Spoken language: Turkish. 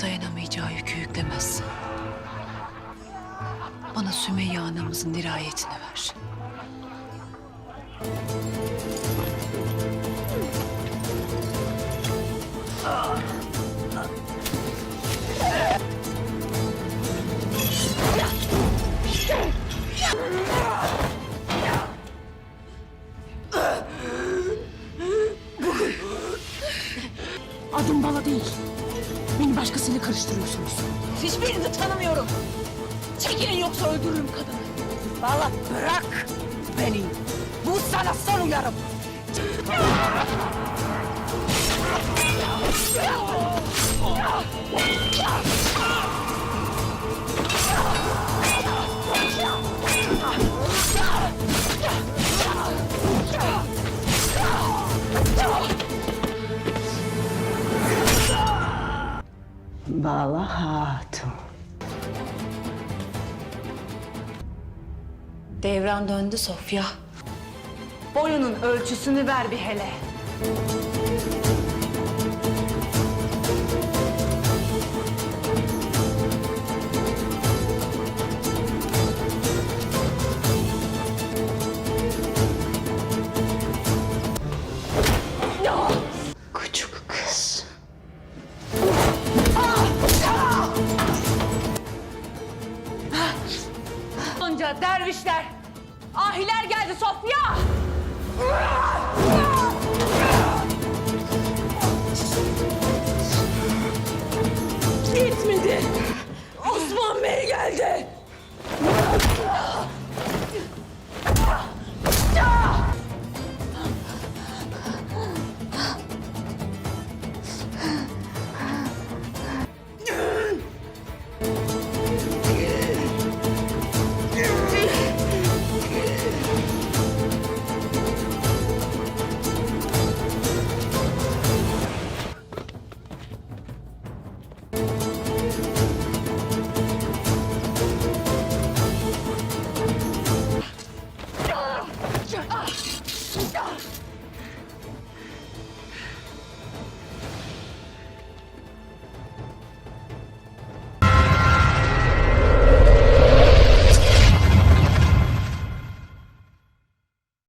dayanamayacağı yükü yüklemezsin. Bana Sümeyye anamızın dirayetini ver. Adım Bala değil. Beni başkasıyla karıştırıyorsunuz. Hiçbirini tanımıyorum. Çekilin yoksa öldürürüm kadını. Bala bırak beni. Bu sana son uyarım. Bala Hatun. Devran döndü Sofya. Boyunun ölçüsünü ver bir hele. Küçük kız. Onca dervişler, ahiler geldi Sofya! Gitmedi! Osman Bey geldi!